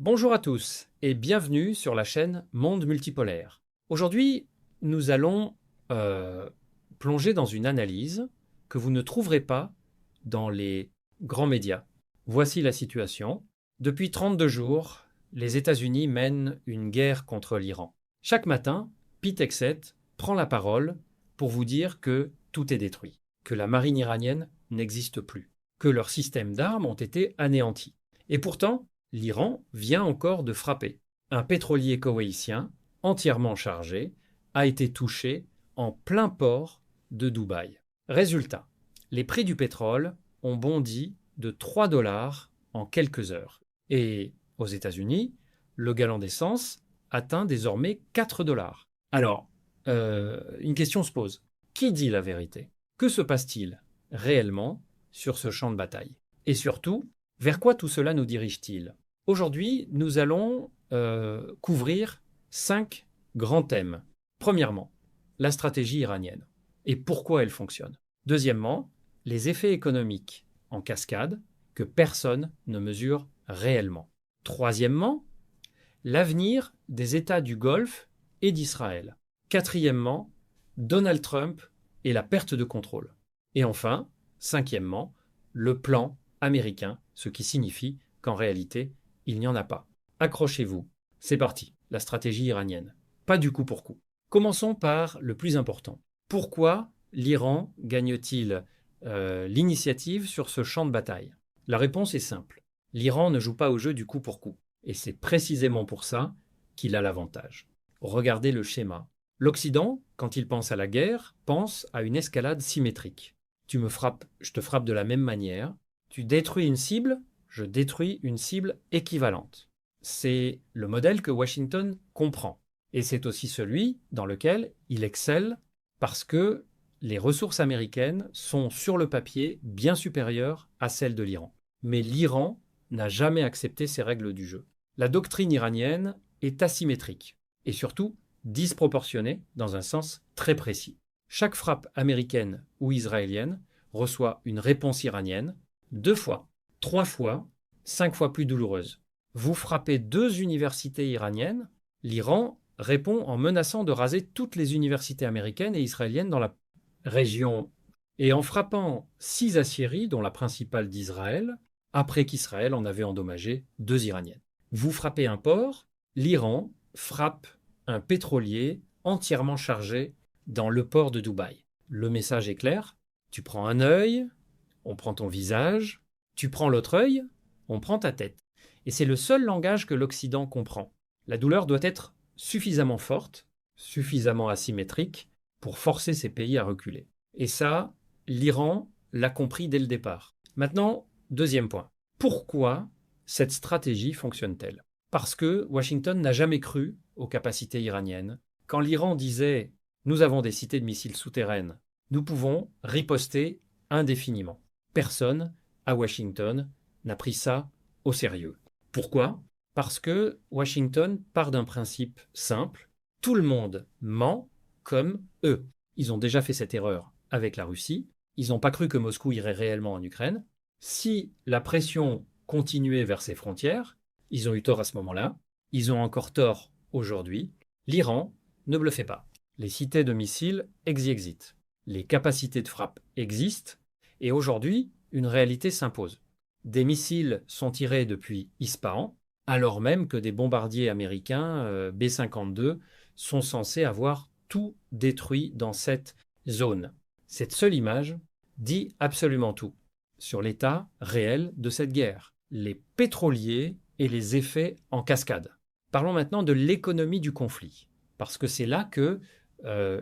Bonjour à tous et bienvenue sur la chaîne Monde Multipolaire. Aujourd'hui, nous allons plonger dans une analyse que vous ne trouverez pas dans les grands médias. Voici la situation. Depuis 32 jours, les États-Unis mènent une guerre contre l'Iran. Chaque matin, Pete Hegseth prend la parole pour vous dire que tout est détruit, que la marine iranienne n'existe plus, que leurs systèmes d'armes ont été anéantis. Et pourtant, l'Iran vient encore de frapper. Un pétrolier koweïtien, entièrement chargé, a été touché en plein port de Dubaï. Résultat, les prix du pétrole ont bondi de 3 dollars en quelques heures. Et aux États-Unis, le gallon d'essence atteint désormais 4 dollars. Alors, une question se pose. Qui dit la vérité? Que se passe-t-il réellement sur ce champ de bataille? Et surtout, vers quoi tout cela nous dirige-t-il? Aujourd'hui, nous allons couvrir 5 grands thèmes. Premièrement, la stratégie iranienne et pourquoi elle fonctionne. Deuxièmement, les effets économiques en cascade que personne ne mesure réellement. Troisièmement, l'avenir des États du Golfe et d'Israël. Quatrièmement, Donald Trump et la perte de contrôle. Et enfin, cinquièmement, le plan américain, ce qui signifie qu'en réalité, il n'y en a pas. Accrochez-vous. C'est parti, la stratégie iranienne. Pas du coup pour coup. Commençons par le plus important. Pourquoi l'Iran gagne-t-il l'initiative sur ce champ de bataille? La réponse est simple. L'Iran ne joue pas au jeu du coup pour coup. Et c'est précisément pour ça qu'il a l'avantage. Regardez le schéma. L'Occident, quand il pense à la guerre, pense à une escalade symétrique. Tu me frappes, je te frappe de la même manière. Tu détruis une cible, je détruis une cible équivalente. C'est le modèle que Washington comprend. Et c'est aussi celui dans lequel il excelle parce que les ressources américaines sont sur le papier bien supérieures à celles de l'Iran. Mais l'Iran n'a jamais accepté ces règles du jeu. La doctrine iranienne est asymétrique et surtout disproportionnée dans un sens très précis. Chaque frappe américaine ou israélienne reçoit une réponse iranienne 2 fois, 3 fois, 5 fois plus douloureuse. Vous frappez 2 universités iraniennes, l'Iran répond en menaçant de raser toutes les universités américaines et israéliennes dans la région. Et en frappant 6 aciéries, dont la principale d'Israël, après qu'Israël en avait endommagé 2 iraniennes. Vous frappez un port, l'Iran frappe un pétrolier entièrement chargé dans le port de Dubaï. Le message est clair, tu prends un œil, on prend ton visage, tu prends l'autre œil, on prend ta tête. Et c'est le seul langage que l'Occident comprend. La douleur doit être suffisamment forte, suffisamment asymétrique, pour forcer ces pays à reculer. Et ça, l'Iran l'a compris dès le départ. Maintenant, deuxième point. Pourquoi cette stratégie fonctionne-t-elle? Parce que Washington n'a jamais cru aux capacités iraniennes. Quand l'Iran disait « Nous avons des cités de missiles souterraines, nous pouvons riposter indéfiniment », personne à Washington n'a pris ça au sérieux. Pourquoi? Parce que Washington part d'un principe simple. Tout le monde ment comme eux. Ils ont déjà fait cette erreur avec la Russie. Ils n'ont pas cru que Moscou irait réellement en Ukraine. Si la pression continuait vers ses frontières, ils ont eu tort à ce moment-là. Ils ont encore tort aujourd'hui. L'Iran ne bluffait pas. Les cités de missiles existent. Les capacités de frappe existent. Et aujourd'hui, une réalité s'impose. Des missiles sont tirés depuis Ispahan, alors même que des bombardiers américains B-52 sont censés avoir tout détruit dans cette zone. Cette seule image dit absolument tout sur l'état réel de cette guerre, les pétroliers et les effets en cascade. Parlons maintenant de l'économie du conflit, parce que c'est là que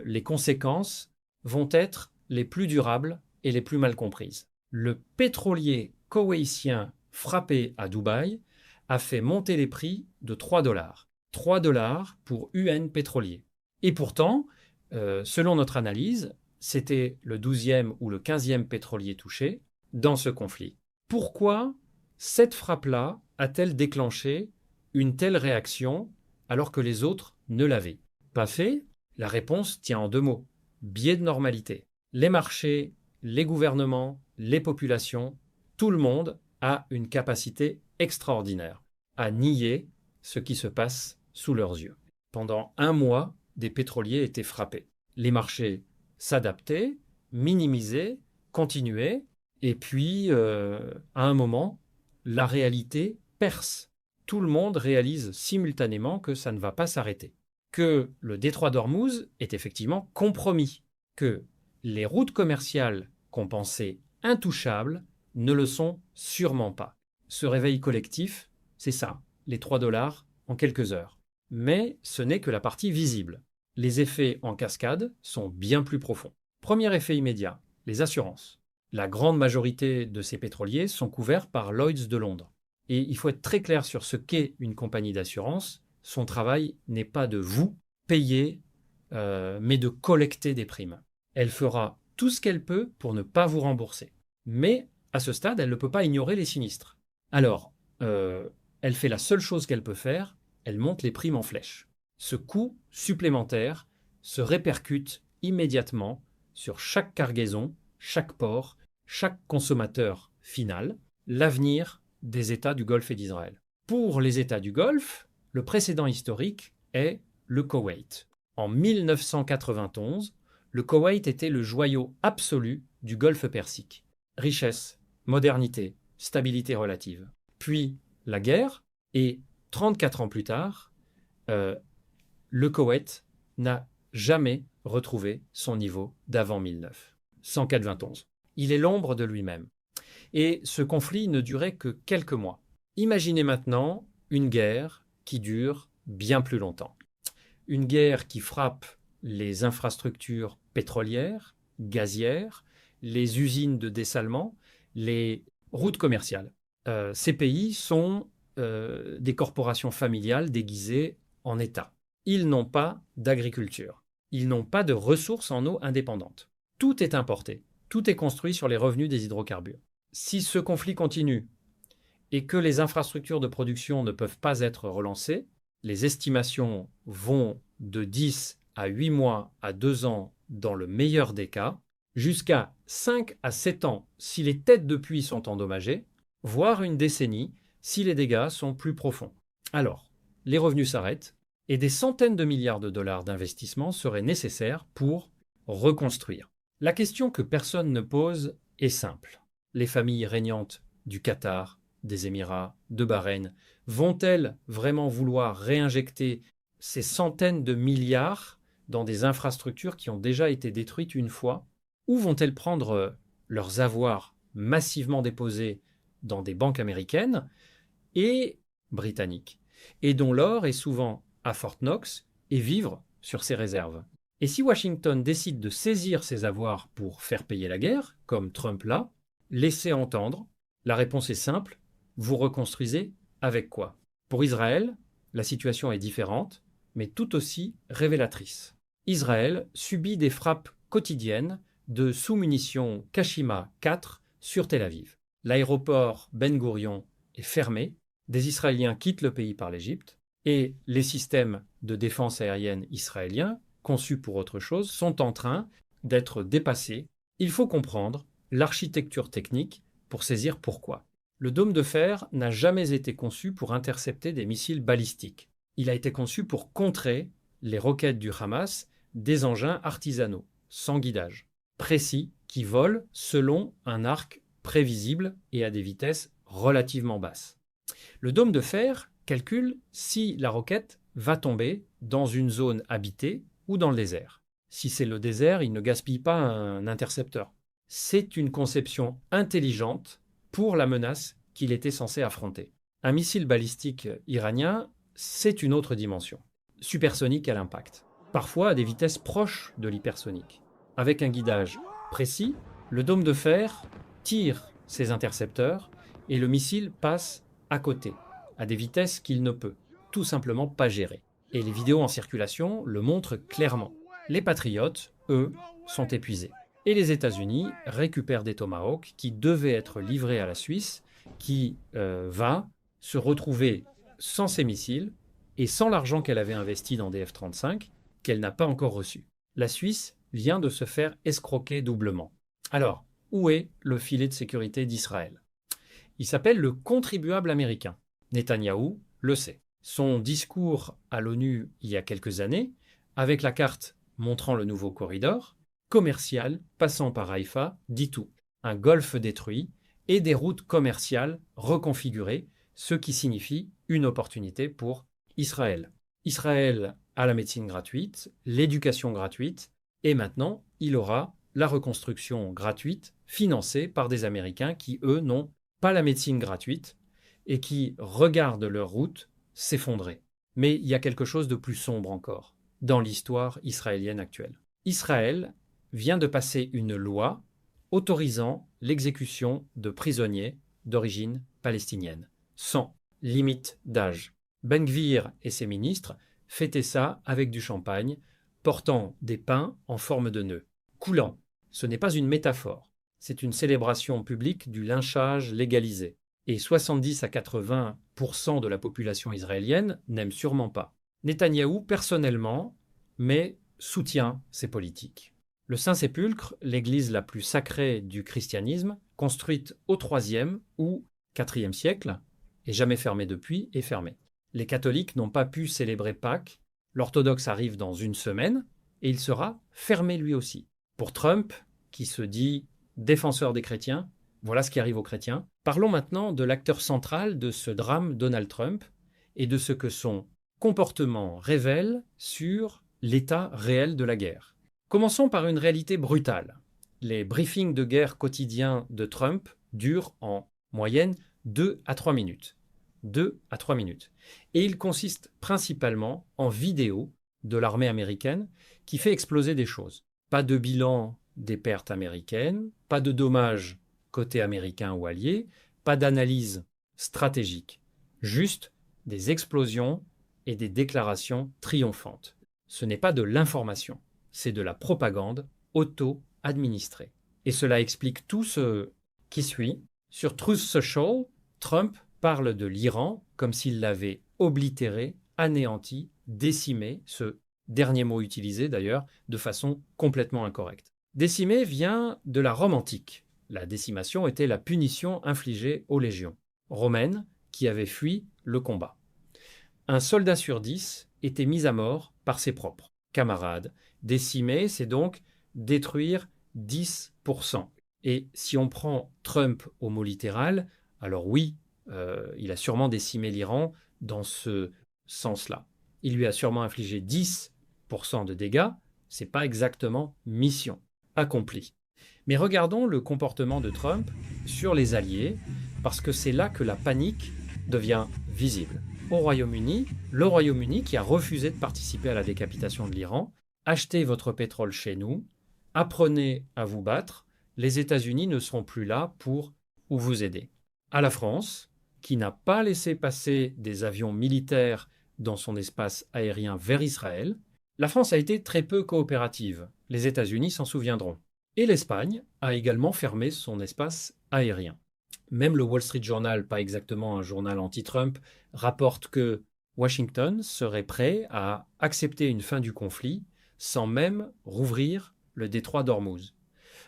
les conséquences vont être les plus durables et les plus mal comprises. Le pétrolier koweïtien frappé à Dubaï a fait monter les prix de 3 dollars. 3 dollars pour UN pétrolier. Et pourtant, selon notre analyse, c'était le 12e ou le 15e pétrolier touché dans ce conflit. Pourquoi cette frappe-là a-t-elle déclenché une telle réaction alors que les autres ne l'avaient pas fait? La réponse tient en 2 mots. Biais de normalité. Les marchés, les gouvernements, les populations, tout le monde a une capacité extraordinaire. à nier ce qui se passe sous leurs yeux. Pendant un mois, des pétroliers étaient frappés. Les marchés s'adaptaient, minimisaient, continuaient, et puis, à un moment, la réalité perce. Tout le monde réalise simultanément que ça ne va pas s'arrêter, que le détroit d'Ormuz est effectivement compromis, que les routes commerciales qu'on pensait intouchables ne le sont sûrement pas. Ce réveil collectif, c'est ça, les 3 dollars en quelques heures. Mais ce n'est que la partie visible. Les effets en cascade sont bien plus profonds. Premier effet immédiat, les assurances. La grande majorité de ces pétroliers sont couverts par Lloyd's de Londres. Et il faut être très clair sur ce qu'est une compagnie d'assurance. Son travail n'est pas de vous payer, mais de collecter des primes. Elle fera tout ce qu'elle peut pour ne pas vous rembourser. Mais à ce stade, elle ne peut pas ignorer les sinistres. Alors, elle fait la seule chose qu'elle peut faire, elle monte les primes en flèche. Ce coût supplémentaire se répercute immédiatement sur chaque cargaison, chaque port, chaque consommateur final, l'avenir des États du Golfe et d'Israël. Pour les États du Golfe, le précédent historique est le Koweït. En 1991, le Koweït était le joyau absolu du Golfe Persique. Richesse, modernité, stabilité relative. Puis la guerre, et 34 ans plus tard, le Koweït n'a jamais retrouvé son niveau d'avant 1009. 104-21. Il est l'ombre de lui-même. Et ce conflit ne durait que quelques mois. Imaginez maintenant une guerre qui dure bien plus longtemps. Une guerre qui frappe les infrastructures pétrolières, gazières, les usines de dessalement, les routes commerciales. Ces pays sont des corporations familiales déguisées en États. Ils n'ont pas d'agriculture. Ils n'ont pas de ressources en eau indépendantes. Tout est importé. Tout est construit sur les revenus des hydrocarbures. Si ce conflit continue et que les infrastructures de production ne peuvent pas être relancées, les estimations vont de 10 à 8 mois à 2 ans dans le meilleur des cas, jusqu'à 5 à 7 ans si les têtes de puits sont endommagées, voire une décennie si les dégâts sont plus profonds. Alors, les revenus s'arrêtent et des centaines de milliards de dollars d'investissement seraient nécessaires pour reconstruire. La question que personne ne pose est simple. Les familles régnantes du Qatar, des Émirats, de Bahreïn, vont-elles vraiment vouloir réinjecter ces centaines de milliards dans des infrastructures qui ont déjà été détruites une fois, ou vont-elles prendre leurs avoirs massivement déposés dans des banques américaines et britanniques, et dont l'or est souvent à Fort Knox, et vivre sur ses réserves? Et si Washington décide de saisir ses avoirs pour faire payer la guerre, comme Trump l'a, laissez entendre, la réponse est simple, vous reconstruisez avec quoi? Pour Israël, la situation est différente, mais tout aussi révélatrice. Israël subit des frappes quotidiennes de sous-munitions Kashima 4 sur Tel Aviv. L'aéroport Ben Gourion est fermé, des Israéliens quittent le pays par l'Égypte, et les systèmes de défense aérienne israéliens, conçus pour autre chose, sont en train d'être dépassés. Il faut comprendre l'architecture technique pour saisir pourquoi. Le dôme de fer n'a jamais été conçu pour intercepter des missiles balistiques. Il a été conçu pour contrer les roquettes du Hamas, des engins artisanaux, sans guidage, précis, qui volent selon un arc prévisible et à des vitesses relativement basses. Le dôme de fer calcule si la roquette va tomber dans une zone habitée ou dans le désert. Si c'est le désert, il ne gaspille pas un intercepteur. C'est une conception intelligente pour la menace qu'il était censé affronter. Un missile balistique iranien, c'est une autre dimension, supersonique à l'impact, parfois à des vitesses proches de l'hypersonique. Avec un guidage précis, le dôme de fer tire ses intercepteurs et le missile passe à côté, à des vitesses qu'il ne peut tout simplement pas gérer. Et les vidéos en circulation le montrent clairement. Les patriotes, eux, sont épuisés. Et les États-Unis récupèrent des Tomahawks qui devaient être livrés à la Suisse, qui va se retrouver sans ces missiles et sans l'argent qu'elle avait investi dans des F-35, qu'elle n'a pas encore reçu. La Suisse vient de se faire escroquer doublement. Alors, où est le filet de sécurité d'Israël? Il s'appelle le contribuable américain. Netanyahou le sait. Son discours à l'ONU il y a quelques années, avec la carte montrant le nouveau corridor commercial passant par Haïfa, dit tout. Un golfe détruit et des routes commerciales reconfigurées, ce qui signifie une opportunité pour Israël. Israël a la médecine gratuite, l'éducation gratuite, et maintenant, il aura la reconstruction gratuite financée par des Américains qui, eux, n'ont pas la médecine gratuite et qui regardent leur route s'effondrer. Mais il y a quelque chose de plus sombre encore dans l'histoire israélienne actuelle. Israël vient de passer une loi autorisant l'exécution de prisonniers d'origine palestinienne, sans limite d'âge. Ben Gvir et ses ministres fêtaient ça avec du champagne, portant des pains en forme de nœud, coulant. Ce n'est pas une métaphore, c'est une célébration publique du lynchage légalisé. Et 70 à 80% de la population israélienne n'aime sûrement pas. Netanyahou, personnellement, mais soutient ces politiques. Le Saint-Sépulcre, l'église la plus sacrée du christianisme, construite au IIIe ou IVe siècle, et jamais fermée depuis, est fermée. Les catholiques n'ont pas pu célébrer Pâques, l'orthodoxe arrive dans une semaine, et il sera fermé lui aussi. Pour Trump, qui se dit défenseur des chrétiens, voilà ce qui arrive aux chrétiens. Parlons maintenant de l'acteur central de ce drame Donald Trump et de ce que son comportement révèle sur l'état réel de la guerre. Commençons par une réalité brutale. Les briefings de guerre quotidiens de Trump durent en moyenne 2 à 3 minutes. 2 à 3 minutes. Et ils consistent principalement en vidéos de l'armée américaine qui fait exploser des choses. Pas de bilan des pertes américaines, pas de dommages côté américain ou allié, pas d'analyse stratégique, juste des explosions et des déclarations triomphantes. Ce n'est pas de l'information, c'est de la propagande auto-administrée. Et cela explique tout ce qui suit. Sur Truth Social, Trump parle de l'Iran comme s'il l'avait oblitéré, anéanti, décimé, ce dernier mot utilisé d'ailleurs de façon complètement incorrecte. Décimé vient de la Rome antique. La décimation était la punition infligée aux légions romaines qui avaient fui le combat. Un soldat sur 10 était mis à mort par ses propres camarades. Décimer, c'est donc détruire 10%. Et si on prend Trump au mot littéral, alors oui, il a sûrement décimé l'Iran dans ce sens-là. Il lui a sûrement infligé 10% de dégâts, c'est pas exactement mission accomplie. Mais regardons le comportement de Trump sur les alliés, parce que c'est là que la panique devient visible. Au Royaume-Uni, le Royaume-Uni qui a refusé de participer à la décapitation de l'Iran, achetez votre pétrole chez nous, apprenez à vous battre, les États-Unis ne seront plus là pour vous aider. À la France, qui n'a pas laissé passer des avions militaires dans son espace aérien vers Israël, la France a été très peu coopérative. Les États-Unis s'en souviendront. Et l'Espagne a également fermé son espace aérien. Même le Wall Street Journal, pas exactement un journal anti-Trump, rapporte que Washington serait prêt à accepter une fin du conflit sans même rouvrir le détroit d'Ormuz.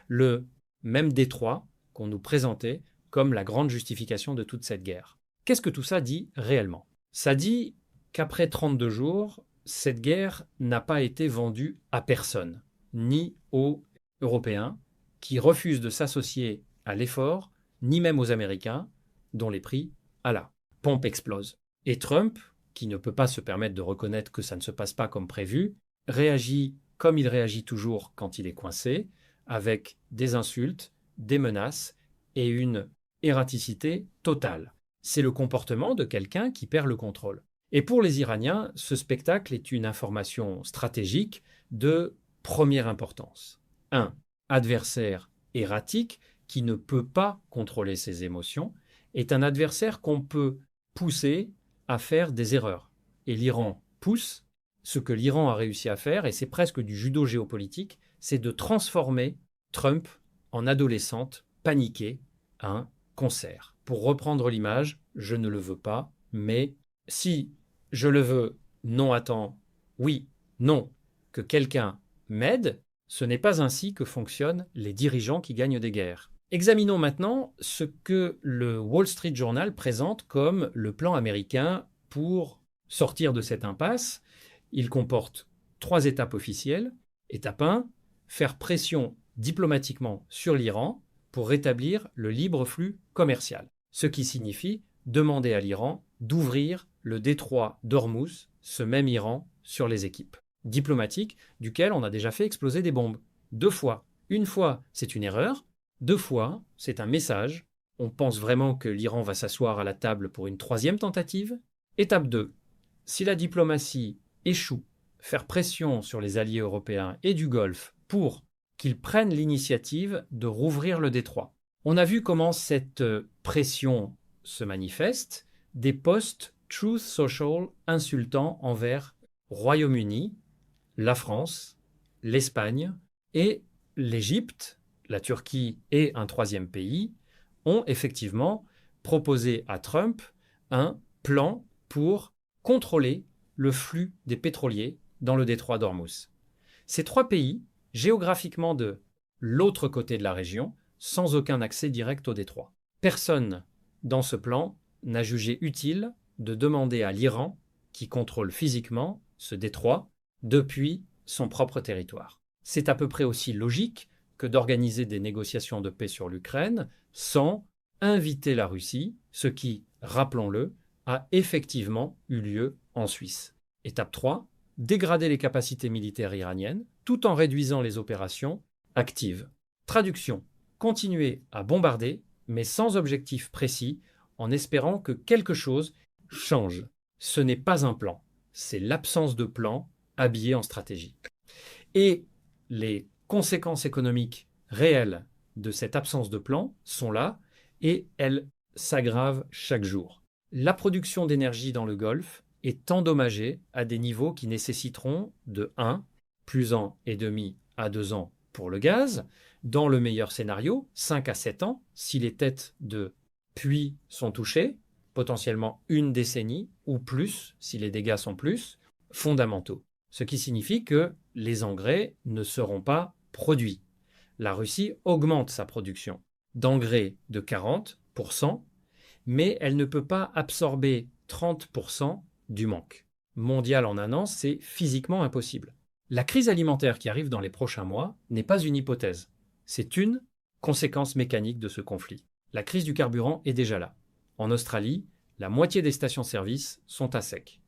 Le même détroit qu'on nous présentait comme la grande justification de toute cette guerre. Qu'est-ce que tout ça dit réellement ? Ça dit qu'après 32 jours, cette guerre n'a pas été vendue à personne, ni aux Européens, qui refusent de s'associer à l'effort, ni même aux Américains, dont les prix, la pompe explose. Et Trump, qui ne peut pas se permettre de reconnaître que ça ne se passe pas comme prévu, réagit comme il réagit toujours quand il est coincé, avec des insultes, des menaces et une erraticité totale. C'est le comportement de quelqu'un qui perd le contrôle. Et pour les Iraniens, ce spectacle est une information stratégique de première importance. 1. Adversaire erratique qui ne peut pas contrôler ses émotions est un adversaire qu'on peut pousser à faire des erreurs. Et l'Iran pousse. Ce que l'Iran a réussi à faire, et c'est presque du judo géopolitique, c'est de transformer Trump en adolescente paniquée à un concert. Pour reprendre l'image, je ne le veux pas, mais si je le veux, non, attends, oui, non, que quelqu'un m'aide, ce n'est pas ainsi que fonctionnent les dirigeants qui gagnent des guerres. Examinons maintenant ce que le Wall Street Journal présente comme le plan américain pour sortir de cette impasse. Il comporte 3 étapes officielles. Étape 1, faire pression diplomatiquement sur l'Iran pour rétablir le libre flux commercial. Ce qui signifie demander à l'Iran d'ouvrir le détroit d'Ormuz, ce même Iran, sur les équipes diplomatiques duquel on a déjà fait exploser des bombes. 2 fois. Une fois, c'est une erreur. 2 fois, c'est un message. On pense vraiment que l'Iran va s'asseoir à la table pour une 3e tentative. Étape 2. Si la diplomatie échoue, faire pression sur les alliés européens et du Golfe pour qu'ils prennent l'initiative de rouvrir le détroit. On a vu comment cette pression se manifeste, des posts Truth Social insultants envers Royaume-Uni, la France, l'Espagne et l'Égypte, la Turquie et un 3e pays ont effectivement proposé à Trump un plan pour contrôler le flux des pétroliers dans le détroit d'Ormuz. Ces 3 pays, géographiquement de l'autre côté de la région, sans aucun accès direct au détroit. Personne dans ce plan n'a jugé utile de demander à l'Iran, qui contrôle physiquement ce détroit, depuis son propre territoire. C'est à peu près aussi logique que d'organiser des négociations de paix sur l'Ukraine sans inviter la Russie, ce qui, rappelons-le, a effectivement eu lieu en Suisse. Étape 3, dégrader les capacités militaires iraniennes tout en réduisant les opérations actives. Traduction, continuer à bombarder, mais sans objectif précis, en espérant que quelque chose change. Ce n'est pas un plan, c'est l'absence de plan habillé en stratégie. Et les conséquences économiques réelles de cette absence de plan sont là et elles s'aggravent chaque jour. La production d'énergie dans le Golfe est endommagée à des niveaux qui nécessiteront de 1, plus 1,5 à 2 ans pour le gaz, dans le meilleur scénario, 5 à 7 ans, si les têtes de puits sont touchées, potentiellement 1 décennie, ou plus, si les dégâts sont plus, fondamentaux. Ce qui signifie que les engrais ne seront pas produits. La Russie augmente sa production d'engrais de 40%, mais elle ne peut pas absorber 30% du manque. Mondial en un an, c'est physiquement impossible. La crise alimentaire qui arrive dans les prochains mois n'est pas une hypothèse. C'est une conséquence mécanique de ce conflit. La crise du carburant est déjà là. En Australie, la moitié des stations-service sont à sec.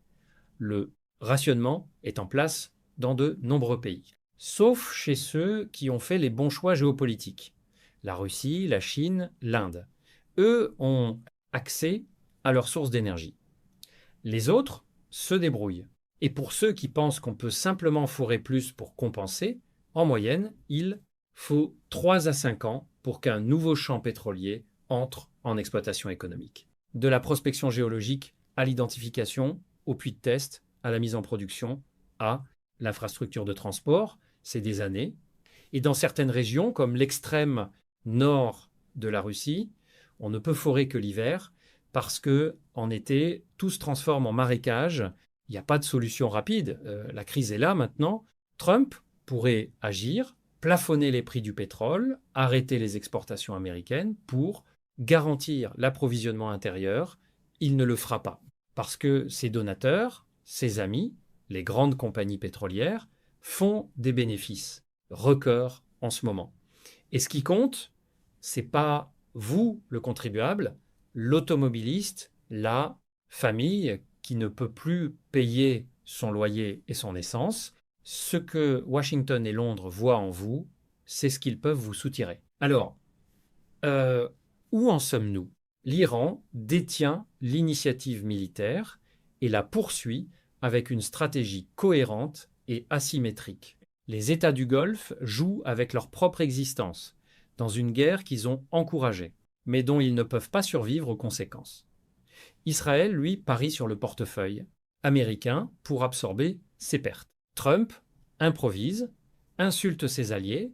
Le rationnement est en place dans de nombreux pays, sauf chez ceux qui ont fait les bons choix géopolitiques. La Russie, la Chine, l'Inde. Eux ont accès à leurs sources d'énergie. Les autres se débrouillent. Et pour ceux qui pensent qu'on peut simplement fourrer plus pour compenser, en moyenne, il faut 3 à 5 ans pour qu'un nouveau champ pétrolier entre en exploitation économique. De la prospection géologique à l'identification, au puits de test, à la mise en production, à l'infrastructure de transport, c'est des années. Et dans certaines régions, comme l'extrême nord de la Russie, on ne peut forer que l'hiver parce qu'en été, tout se transforme en marécage. Il n'y a pas de solution rapide. La crise est là maintenant. Trump pourrait agir, plafonner les prix du pétrole, arrêter les exportations américaines pour garantir l'approvisionnement intérieur. Il ne le fera pas parce que ses donateurs, ses amis, les grandes compagnies pétrolières, font des bénéfices records en ce moment. Et ce qui compte, c'est pas vous, le contribuable, l'automobiliste, la famille qui ne peut plus payer son loyer et son essence. Ce que Washington et Londres voient en vous, c'est ce qu'ils peuvent vous soutirer. Alors, où en sommes-nous? L'Iran détient l'initiative militaire et la poursuit avec une stratégie cohérente et asymétrique. Les États du Golfe jouent avec leur propre existence, dans une guerre qu'ils ont encouragée, mais dont ils ne peuvent pas survivre aux conséquences. Israël, lui, parie sur le portefeuille américain pour absorber ses pertes. Trump improvise, insulte ses alliés,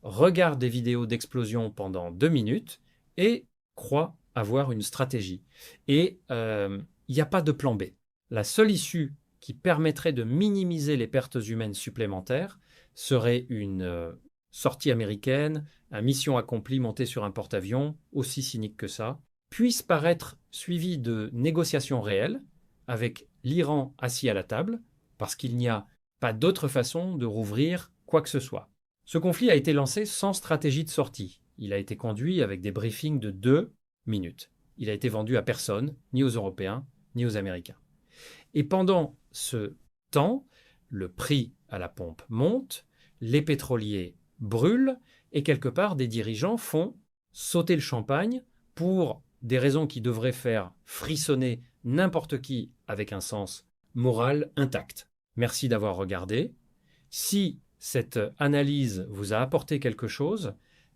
regarde des vidéos d'explosion pendant 2 minutes et croit avoir une stratégie. Et il n'y a pas de plan B. La seule issue qui permettrait de minimiser les pertes humaines supplémentaires serait une sortie américaine, une mission accomplie montée sur un porte-avions, aussi cynique que ça, puisse paraître suivie de négociations réelles avec l'Iran assis à la table, parce qu'il n'y a pas d'autre façon de rouvrir quoi que ce soit. Ce conflit a été lancé sans stratégie de sortie. Il a été conduit avec des briefings de 2 minutes. Il a été vendu à personne, ni aux Européens, ni aux Américains. Et pendant ce temps, le prix à la pompe monte, les pétroliers brûlent, et quelque part, des dirigeants font sauter le champagne pour des raisons qui devraient faire frissonner n'importe qui avec un sens moral intact. Merci d'avoir regardé. Si cette analyse vous a apporté quelque chose,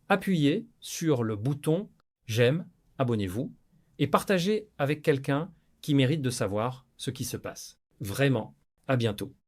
appuyez sur le bouton j'aime, abonnez-vous et partagez avec quelqu'un qui mérite de savoir ce qui se passe. Vraiment, à bientôt.